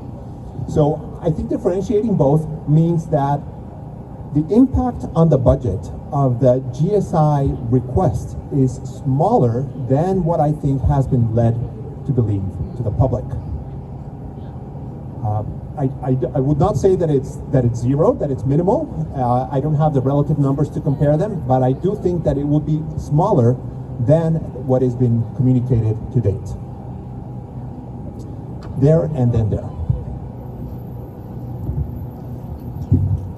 So I think differentiating both means that the impact on the budget of the GSI request is smaller than what I think has been led to believe to the public. I would not say that it's zero, that it's minimal. I don't have the relative numbers to compare them, but I do think that it would be smaller than what has been communicated to date. There and then there.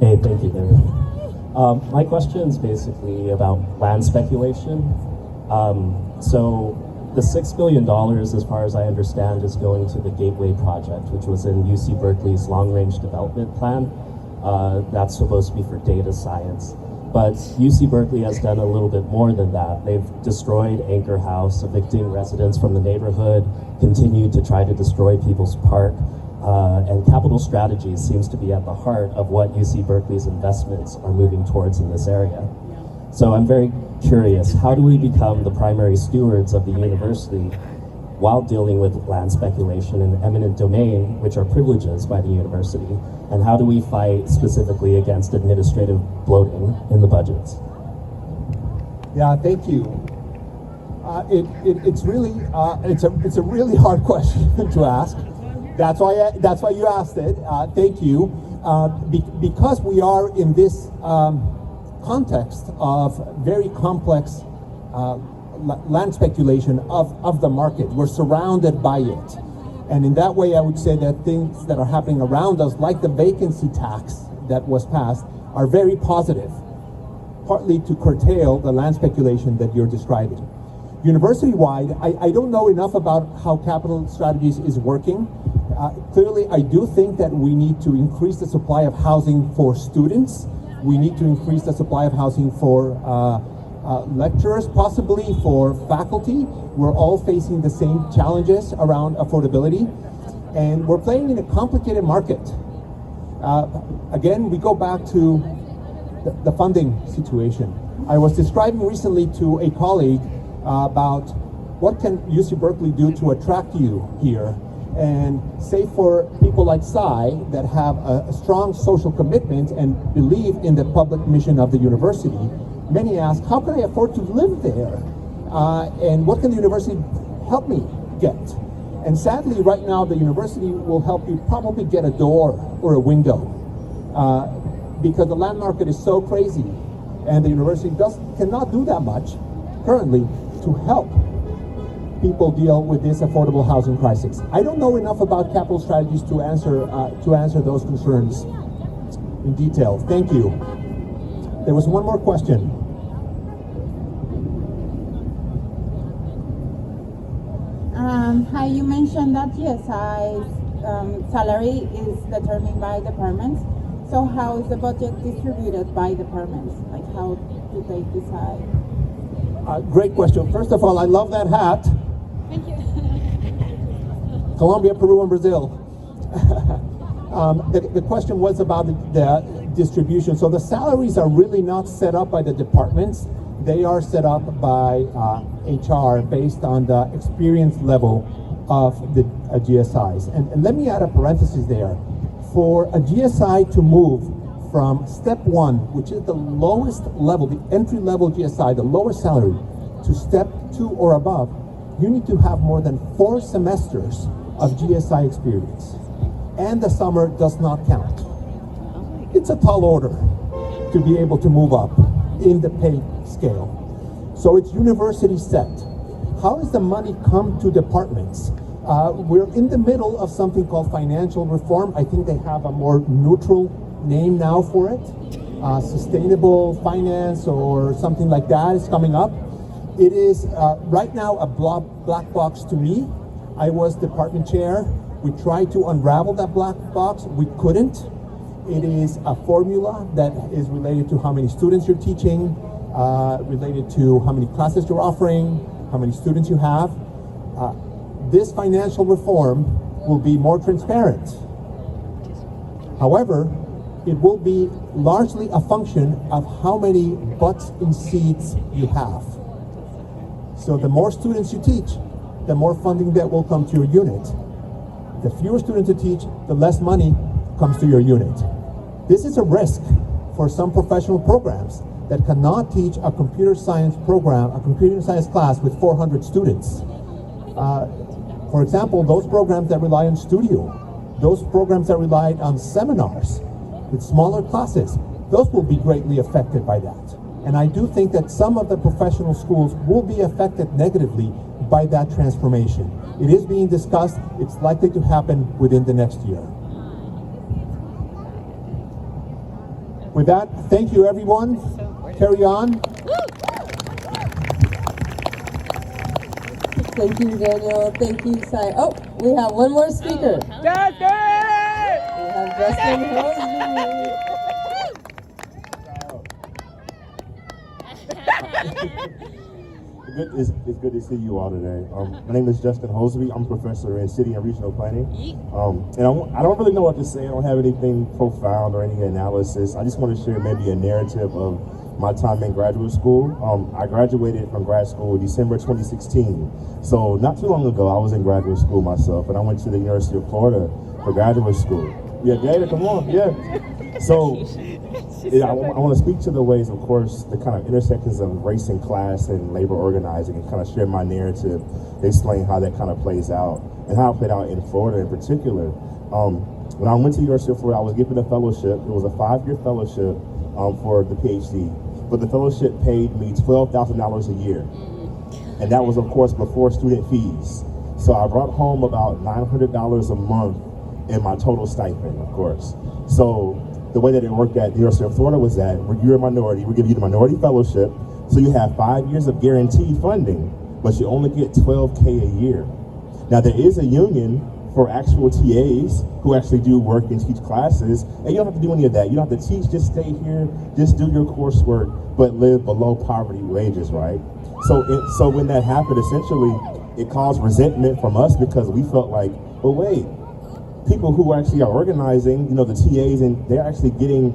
Hey, thank you, David. My question is basically about land speculation. So the $6 billion, as far as I understand, is going to the Gateway project, which was in UC Berkeley's long-range development plan. That's supposed to be for data science. But UC Berkeley has done a little bit more than that. They've destroyed Anchor House, evicting residents from the neighborhood, continued to try to destroy People's Park. And capital strategy seems to be at the heart of what UC Berkeley's investments are moving towards in this area. So I'm very curious, how do we become the primary stewards of the university while dealing with land speculation and eminent domain, which are privileges by the university? And how do we fight specifically against administrative bloating in the budgets? Yeah, thank you. It's really it's a really hard question to ask. That's why you asked it. Thank you. Because we are in this context of very complex land speculation of the market. We're surrounded by it. And in that way, I would say that things that are happening around us, like the vacancy tax that was passed, are very positive, partly to curtail the land speculation that you're describing. University-wide, I don't know enough about how capital strategies is working. Clearly, I do think that we need to increase the supply of housing for students. We need to increase the supply of housing for lecturers, possibly for faculty. We're all facing the same challenges around affordability, and we're playing in a complicated market. Again, we go back to the funding situation. I was describing recently to a colleague about what can UC Berkeley do to attract you here. And say for people like Sai that have a strong social commitment and believe in the public mission of the university, many ask, how can I afford to live there? And what can the university help me get? And sadly, right now, the university will help you probably get a door or a window because the land market is so crazy, and the university cannot do that much currently to help people deal with this affordable housing crisis. I don't know enough about capital strategies to answer those concerns. in detail. Thank you. There was one more question. Hi, you mentioned that GSI's salary is determined by departments. So how is the budget distributed by departments? Like how do they decide? Great question. First of all, I love that hat. Thank you. Colombia, Peru, and Brazil. The question was about the distribution. So the salaries are really not set up by the departments. They are set up by HR based on the experience level of the GSIs. And let me add a parenthesis there. For a GSI to move from step 1, which is the lowest level, the entry level GSI, the lowest salary, to step 2 or above, you need to have more than 4 semesters of GSI experience. And the summer does not count. It's a tall order to be able to move up in the pay scale. So it's university set. How does the money come to departments? We're in the middle of something called financial reform. I think they have a more neutral name now for it. Sustainable finance or something like that is coming up. It is right now a black box to me. I was department chair. We tried to unravel that black box. We couldn't. It is a formula that is related to how many students you're teaching, related to how many classes you're offering, how many students you have. This financial reform will be more transparent. However, it will be largely a function of how many butts in seats you have. So the more students you teach, the more funding that will come to your unit. The fewer students you teach, the less money comes to your unit. This is a risk for some professional programs that cannot teach a computer science program, a computer science class with 400 students. For example, those programs that rely on studio, those programs that rely on seminars with smaller classes, those will be greatly affected by that. And I do think that some of the professional schools will be affected negatively by that transformation. It is being discussed. It's likely to happen within the next year. With that, thank you everyone. Carry on. Thank you, Daniel. Thank you, Sai. Oh, we have one more speaker. Justin! We have Justin Hosbey. It's good to see you all today. My name is Justin Hosbey. I'm a professor in city and regional planning. And I don't really know what to say. I don't have anything profound or any analysis. I just want to share maybe a narrative of my time in graduate school. I graduated from grad school in December 2016. So not too long ago, I was in graduate school myself, and I went to the University of Florida for graduate school. Yeah, Gator, come on, yeah. So I want to speak to the ways, of course, the kind of intersections of race and class and labor organizing, and kind of share my narrative, explain how that kind of plays out, and how it played out in Florida in particular. When I went to the University of Florida, I was given a fellowship. It was a 5-year fellowship for the PhD, but the fellowship paid me $12,000 a year. And that was, of course, before student fees. So I brought home about $900 a month in my total stipend, of course. So the way that it worked at the University of Florida was that you're a minority, we give you the minority fellowship, so you have 5 years of guaranteed funding, but you only get $12K a year. Now there is a union for actual TAs who actually do work and teach classes, and you don't have to do any of that. You don't have to teach, just stay here, just do your coursework, but live below poverty wages, right? So when that happened, essentially, it caused resentment from us because we felt like, oh wait, people who actually are organizing, you know, the TAs, and they're actually getting,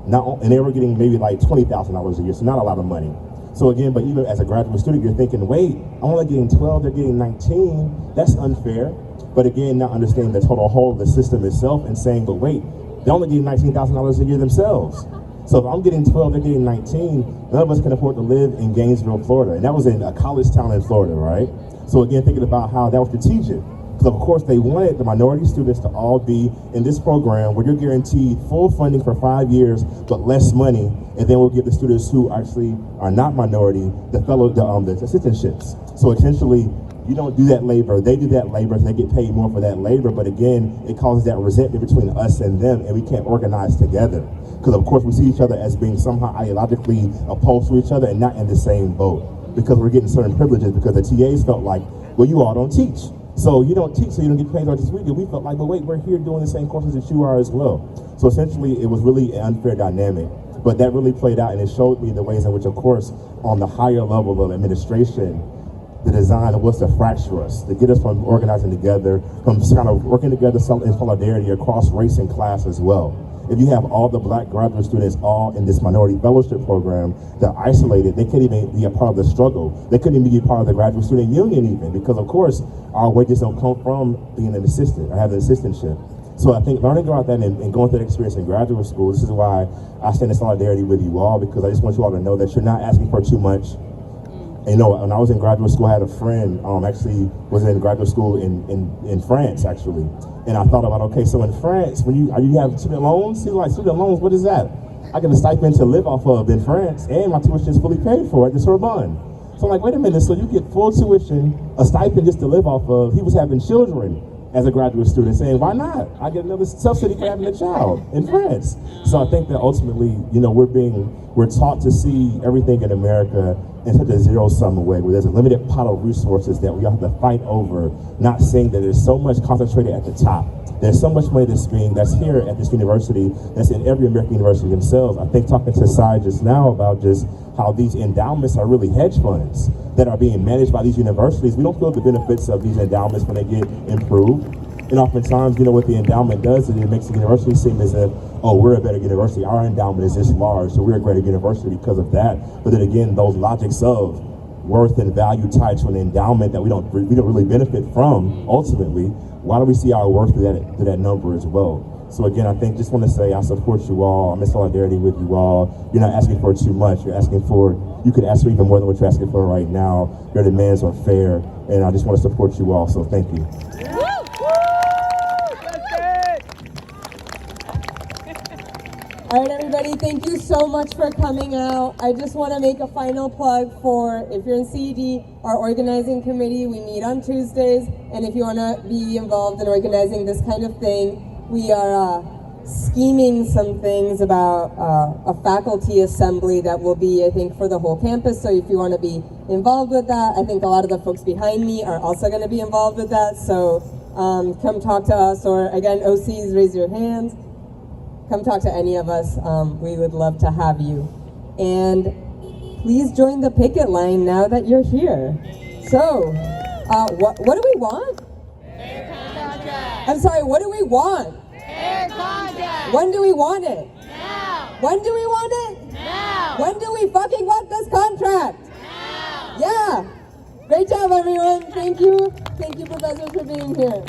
and they were getting maybe like $20,000 a year, so not a lot of money. So again, but even as a graduate student, you're thinking, wait, I'm only getting 12, they're getting 19, that's unfair. But again, not understanding the total whole of the system itself and saying, but wait, they're only getting $19,000 a year themselves. So if I'm getting 12, they're getting 19, none of us can afford to live in Gainesville, Florida. And that was in a college town in Florida, right? So again, thinking about how that was strategic. Because of course they wanted the minority students to all be in this program where you're guaranteed full funding for 5 years, but less money. And then we'll give the students who actually are not minority the assistantships. So essentially, you don't do that labor, they do that labor, so they get paid more for that labor, but again, it causes that resentment between us and them, and we can't organize together. Because of course we see each other as being somehow ideologically opposed to each other and not in the same boat. Because we're getting certain privileges because the TAs felt like, well, you all don't teach. So you don't teach, so you don't get paid as much as we do. We felt like, but wait, we're here doing the same courses that you are as well. So essentially, it was really an unfair dynamic. But that really played out, and it showed me the ways in which, of course, on the higher level of administration, the design was to fracture us, to get us from organizing together, from kind of working together in solidarity across race and class as well. If you have all the black graduate students all in this minority fellowship program, they're isolated. They can't even be a part of the struggle. They couldn't even be a part of the graduate student union even, because of course, our wages don't come from being an assistant or having an assistantship. So I think learning about that and going through that experience in graduate school, this is why I stand in solidarity with you all, because I just want you all to know that you're not asking for too much. And, you know, when I was in graduate school, I had a friend, actually was in graduate school in France, actually. And I thought about, okay, so in France, when you have student loans, see, like student loans, what is that? I get a stipend to live off of in France, and my tuition is fully paid for at the Sorbonne. So I'm like, wait a minute, so you get full tuition, a stipend just to live off of. He was having children as a graduate student, saying, why not? I get another subsidy for having a child in France. So I think that ultimately, you know, we're taught to see everything in America in such a zero-sum way, where there's a limited pot of resources that we all have to fight over, not seeing that there's so much concentrated at the top. There's so much money that's here at this university, that's in every American university themselves. I think talking to Sai just now about just how these endowments are really hedge funds that are being managed by these universities. We don't feel the benefits of these endowments when they get improved. And oftentimes, you know, what the endowment does is it makes the university seem as if, oh, we're a better university. Our endowment is this large, so we're a greater university because of that. But then again, those logics of worth and value tied to an endowment that we don't really benefit from ultimately. Why don't we see our worth to that number as well? So again, I think just want to say I support you all. I'm in solidarity with you all. You're not asking for too much. You could ask for even more than what you're asking for right now. Your demands are fair, and I just want to support you all. So thank you. All right, everybody, thank you so much for coming out. I just want to make a final plug for, if you're in CED, our organizing committee, we meet on Tuesdays, and if you want to be involved in organizing this kind of thing, we are scheming some things about a faculty assembly that will be, I think, for the whole campus. So if you want to be involved with that, I think a lot of the folks behind me are also going to be involved with that. So come talk to us, or again, OCs, raise your hands. Come talk to any of us. We would love to have you. And please join the picket line now that you're here. So, what do we want? Fair contract. I'm sorry, what do we want? Fair contract. When do we want it? Now. When do we want it? Now. When do we fucking want this contract? Now. Yeah. Great job, everyone. Thank you. Thank you, professors, for being here.